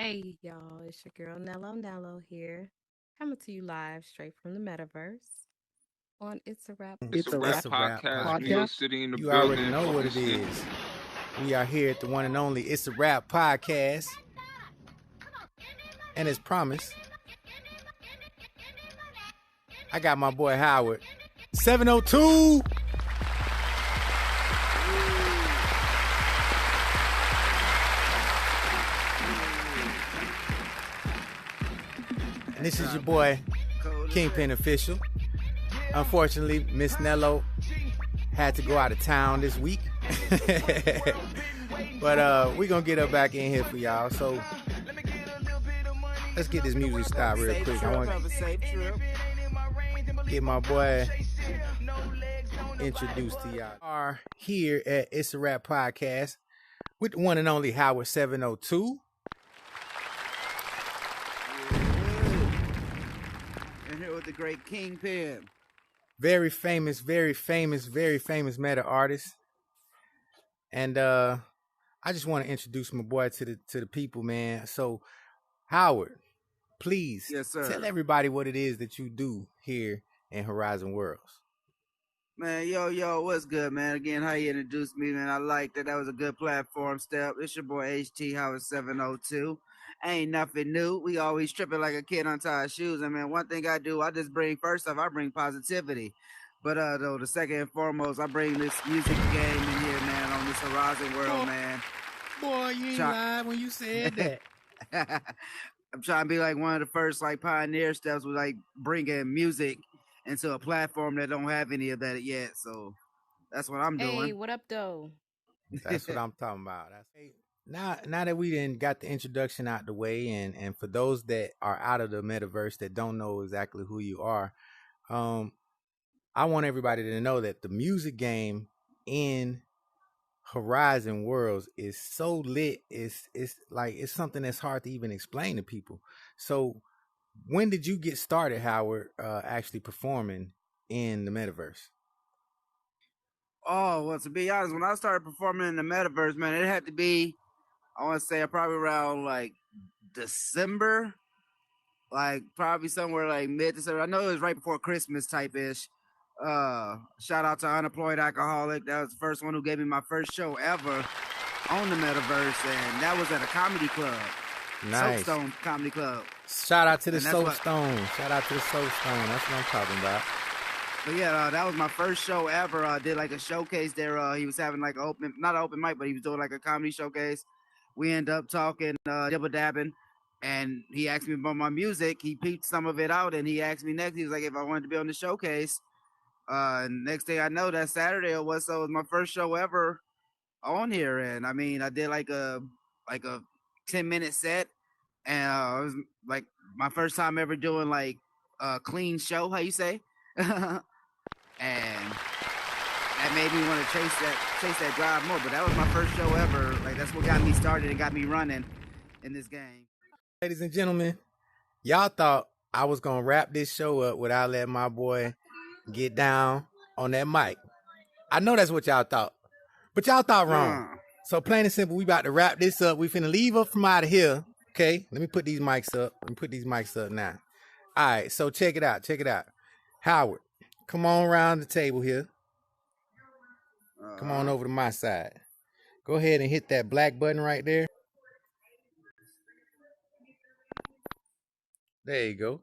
Hey y'all, it's your girl Nello here, coming to you live straight from the metaverse on It's a Rap It's a Rap It's a Rap Podcast. New York Podcast. City in the You already building. know what it Obviously. is. We are here at the one and only It's a Rap Podcast. And as promised, I got my boy Howard. 702. And this is your boy, Kingpin Official. Unfortunately, Miss Nello had to go out of town this week. But we're going to get her back in here for y'all. So let's get this music started real quick. I want to get my boy introduced to y'all. We are here at It's a Rap Podcast with the one and only Howard 702. And here with the great Kingpin. Very famous meta artist. And I just want to introduce my boy to the people, man. So Howard, please tell everybody what it is that you do here in Horizon Worlds. Man, yo, what's good, man? Again, how you introduced me, man. I like that. That was a good platform step. It's your boy HT Howard 702. Ain't nothing new. We always tripping like a kid untied shoes. And man, one thing I do, I bring positivity. But though the second and foremost, I bring this music game in here, man, on this Horizon World, man. Boy, you ain't lied when you said that. I'm trying to be like one of the first like pioneer steps with like bringing music into a platform that don't have any of that yet. So that's what I'm doing. Hey, what up, though? That's what I'm talking about. Now that we done got the introduction out the way, and for those that are out of the metaverse that don't know exactly who you are, I want everybody to know that the music game in Horizon Worlds is so lit. It's something that's hard to even explain to people. So when did you get started, Howard, actually performing in the metaverse? Oh, well, to be honest, when I started performing in the metaverse, man, it had to be, I want to say probably around like December, like probably somewhere like mid-December. I know it was right before Christmas type-ish. Shout out to Unemployed Alcoholic. That was the first one who gave me my first show ever on the metaverse, and that was at a comedy club. Nice. Soapstone Comedy Club. Shout out to the Soapstone. Shout out to the Soapstone. That's what I'm talking about. But yeah, that was my first show ever. I did like a showcase there. He was having like not an open mic, but he was doing like a comedy showcase. We ended up talking, dibble dabbing, and he asked me about my music. He peeped some of it out, and he asked me next. He was like, if I wanted to be on the showcase. Next thing I know, that Saturday it was my first show ever on here, and I mean, I did like a 10-minute set, and it was like my first time ever doing like a clean show. How you say? And that made me want to chase that drive more. But that was my first show ever. Like that's what got me started and got me running in this game. Ladies and gentlemen, y'all thought I was gonna wrap this show up without letting my boy get down on that mic. I know that's what y'all thought, but y'all thought wrong. So plain and simple, we about to wrap this up. We finna leave up from out of here. Okay, let me put these mics up. Let me put these mics up now. All right, so check it out. Howard, come on around the table here. Come on over to my side. Go ahead and hit that black button right there. There you go.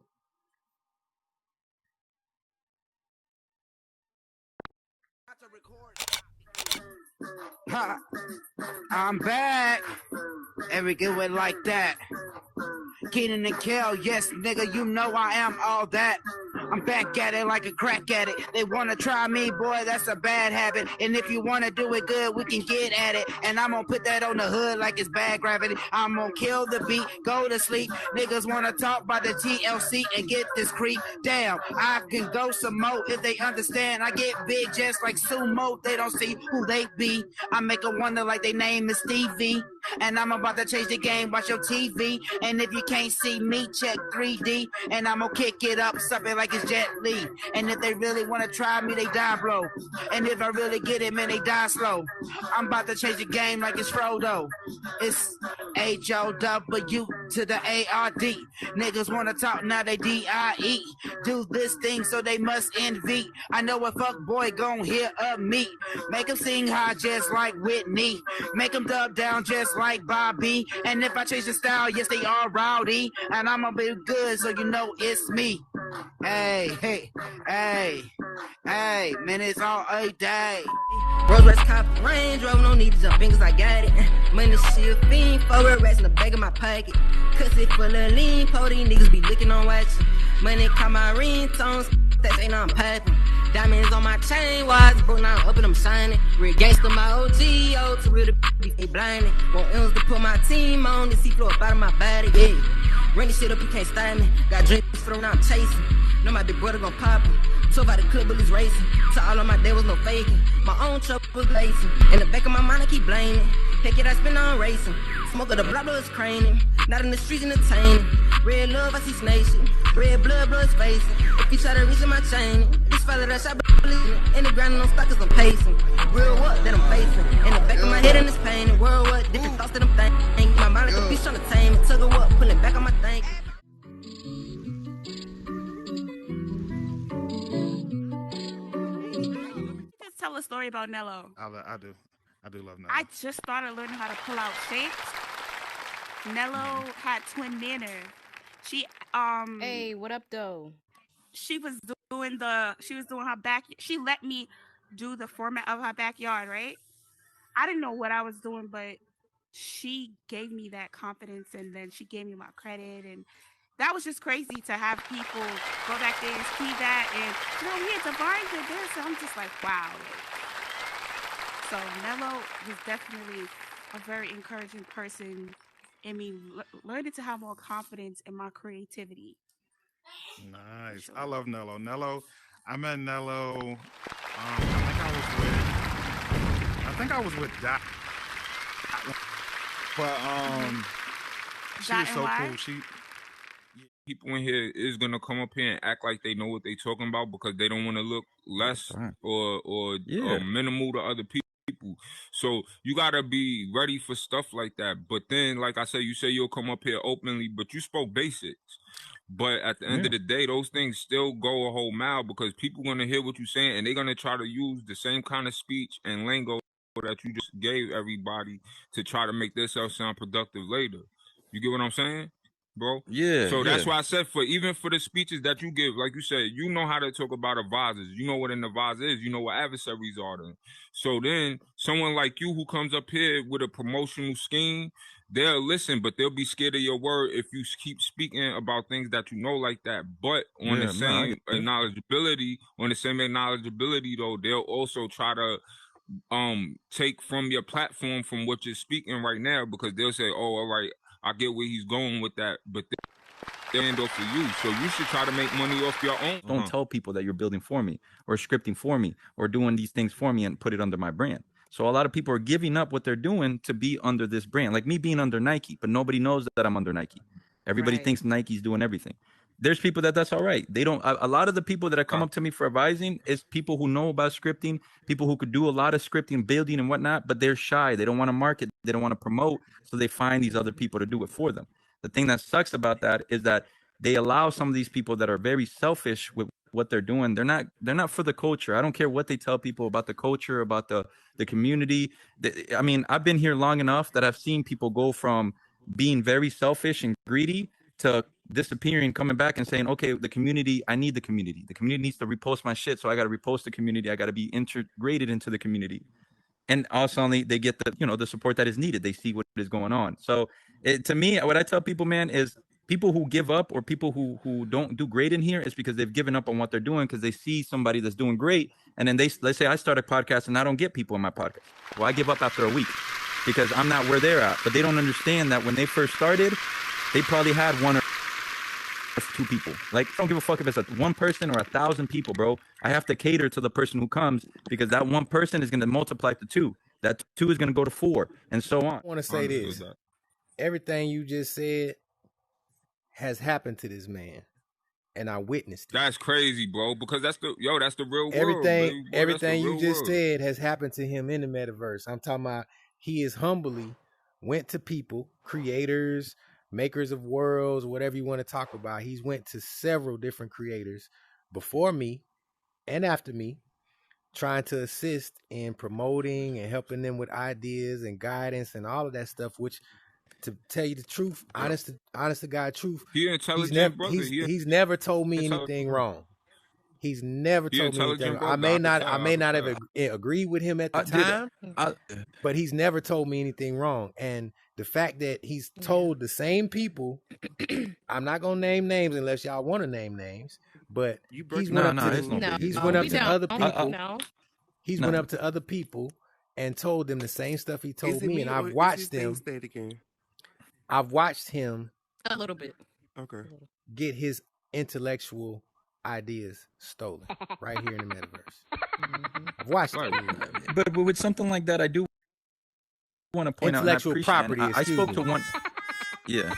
I'm back. And we do it like that. Keenan and Kel, yes, nigga, you know I am all that. I'm back at it like a crack addict. They wanna try me, boy, that's a bad habit. And if you wanna do it good, we can get at it. And I'm gonna put that on the hood like it's bad gravity. I'm gonna kill the beat, go to sleep. Niggas wanna talk about the TLC and get this creep. Damn, I can go some more if they understand. I get big just like sumo. They don't see who they be. I make a wonder like they name is Stevie. and I'm about to change the game. Watch your TV, and if you can't see me, check 3D, and I'm gonna kick it up, something like it's Jet Li. And if they really wanna try me, they die blow. And if I really get it, man, they die slow. I'm about to change the game like it's Frodo. It's H-O-W to the A-R-D. Niggas wanna talk, now they D-I-E. Do this thing, so they must envy. I know a fuck boy gon' hear of me. Make him sing high just like Whitney. Make him dub down just like Bobby. And if I change the style, yes, they are rowdy. And I'ma be good, so you know it's me. Hey, hey, hey, hey, man, it's all a day. Rolls Royce cop Range Rover, no need to jump in cause I got it. Money shit fiend, 4 red rats in the back of my pocket. Cuss it full of lean, po, these niggas be licking on watching. Money caught my ringtones, that ain't I'm popping. Diamonds on my chain, wise broke now I'm up and I'm shining. Real gangsta my OG, oh, to real the be blinding. Want M's to put my team on, the sea floor up out of my body, yeah. Run this shit up, you can't stop me. Got drinks for them, now I'm chasing. Know my big brother gon' pop him. 12 out the club, bullets racing. To all of my day was no faking. My own truck was lacing. In the back of my mind, I keep blaming. Heck it, I spend on racing. Smoke of the blood, blood is craning. Not in the streets entertaining. Red love, I see snake shit. Red blood, blood's facing. If you try to reach in my chain, this fella that shot believing. In the ground, no stock, cause I'm pacing. Real what that I'm facing. In the back of my head, and it's pain. World what, different thoughts that I'm thinking. My mind like a beast trying to tame it. Took her up, pulling back on my thinking. Tell a story about Nello. I do love Nello. I just started learning how to pull out shapes. Nello had twin manners. She Hey, what up though? she was doing her back. She let me do the format of her backyard, right? I didn't know what I was doing, but she gave me that confidence, and then she gave me my credit, and that was just crazy to have people go back there and see that, and yeah, Divine did this. So I'm just like, wow. So Nello was definitely a very encouraging person in me learning to have more confidence in my creativity. Nice. Sure. I love Nello. I met Nello. I think I was with Dot. But she was so cool. People in here is gonna come up here and act like they know what they talking about because they don't want to look less or minimal to other people. So you gotta be ready for stuff like that. But then, like I said, you say you'll come up here openly, but you spoke basics. But at the end of the day, those things still go a whole mile because people gonna hear what you're saying and they're gonna try to use the same kind of speech and lingo that you just gave everybody to try to make themselves sound productive later. You get what I'm saying, bro? Yeah. So that's why I said even for the speeches that you give, like you said, you know how to talk about advisors. You know what an advisor is. You know what adversaries are. Then. So then someone like you who comes up here with a promotional scheme, they'll listen, but they'll be scared of your word if you keep speaking about things that you know like that. But on the same knowledgeability, though, they'll also try to take from your platform from what you're speaking right now because they'll say, oh, all right, I get where he's going with that, but they'll end off for you. So you should try to make money off your own. Don't tell people that you're building for me or scripting for me or doing these things for me and put it under my brand. So a lot of people are giving up what they're doing to be under this brand, like me being under Nike, but nobody knows that I'm under Nike. Everybody thinks Nike's doing everything. There's people that's all right. They don't. A lot of the people that come up to me for advising is people who know about scripting, people who could do a lot of scripting, building and whatnot, but they're shy. They don't want to market. They don't want to promote. So they find these other people to do it for them. The thing that sucks about that is that they allow some of these people that are very selfish with what they're doing. They're not for the culture. I don't care what they tell people about the culture, about the community. I mean, I've been here long enough that I've seen people go from being very selfish and greedy to disappearing, coming back and saying, okay, the community, I need the community. The community needs to repost my shit. So I got to repost the community. I got to be integrated into the community. And also they get the support that is needed. They see what is going on. So to me, what I tell people, man, is people who give up or people who don't do great in here is because they've given up on what they're doing because they see somebody that's doing great. And then let's say I start a podcast and I don't get people in my podcast. Well, I give up after a week because I'm not where they're at. But they don't understand that when they first started, they probably had one or two people. Like, I don't give a fuck if it's one person or 1,000 people, bro. I have to cater to the person who comes because that one person is going to multiply to two. That 2 is going to go to 4, and so on. I want to say this. Everything you just said has happened to this man, and I witnessed it. That's crazy, bro, because that's the real world. Everything you just said has happened to him in the metaverse. I'm talking about he is humbly went to people, creators, makers of worlds, whatever you want to talk about. He's went to several different creators before me and after me, trying to assist in promoting and helping them with ideas and guidance and all of that stuff, which, to tell you the truth, honest to God truth, he's never told me anything wrong. He's never told me anything. I may not have agreed with him at the time, but he's never told me anything wrong. And the fact that he's told the same people, I'm not gonna name names unless y'all want to name names, but he's went up to other people. He's went up to other people and told them the same stuff he told me, and I've watched them. I've watched him a little bit. Okay. Get his intellectual ideas stolen right here in the metaverse. I've watched it. But with something like that, I do want to point out intellectual property. I spoke to one. Yeah,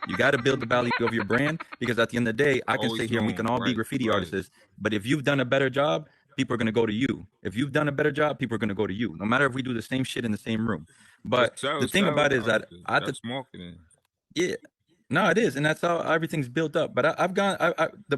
you got to build the value of your brand, because at the end of the day, I can sit here and we can all be graffiti artists. But if you've done a better job, people are going to go to you. If you've done a better job, people are going to go to you, no matter if we do the same shit in the same room. But the thing about it is that that's marketing. Yeah, no, it is, and that's how everything's built up. But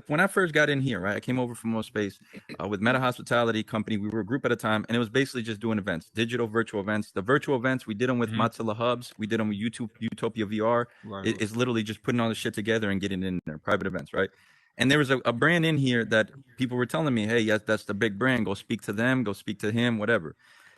when I first got in here, right, I came over from Space with Meta Hospitality Company. We were a group at a time, and it was basically just doing events, digital virtual events. The virtual events, we did them with Mozilla Hubs. We did them with Utopia VR. It's literally just putting all the shit together and getting in there, private events, right? And there was a brand in here that people were telling me, hey, yes, that's the big brand. Go speak to them. Go speak to him, whatever.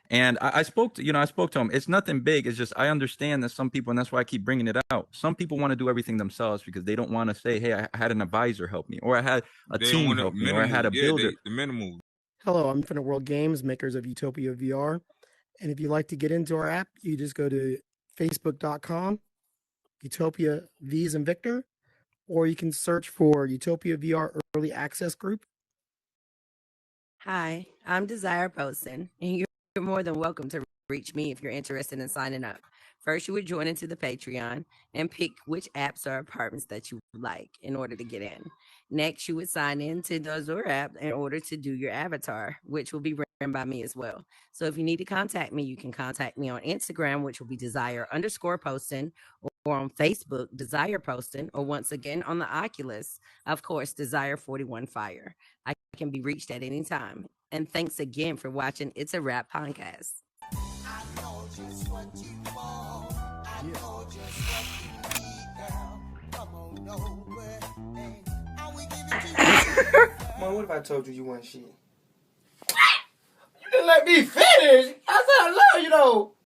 And I spoke to him. It's nothing big. It's just, I understand that some people, and that's why I keep bringing it out. Some people want to do everything themselves because they don't want to say, hey, I had an advisor help me, or I had a team help me, or I had a builder. The minimal. Hello, I'm Infinite World Games, makers of Utopia VR. And if you'd like to get into our app, you just go to facebook.com, Utopia V's and Victor, or you can search for Utopia VR Early Access Group. Hi, I'm Desire Poston, and you're more than welcome to reach me if you're interested in signing up. First, you would join into the Patreon and pick which apps or apartments that you like in order to get in. Next, you would sign in to the Azure app in order to do your avatar, which will be ran by me as well. So if you need to contact me, you can contact me on Instagram, which will be Desire_Poston, or on Facebook, Desire Poston, or once again on the Oculus, of course, Desire41Fire. I can be reached at any time. And thanks again for watching It's a Rap podcast. I know just what you want. I know just what you need, girl. Come on over. Hey, I will give it to you. Mom, what if I told you you weren't shit? You didn't let me finish. I said I love you though.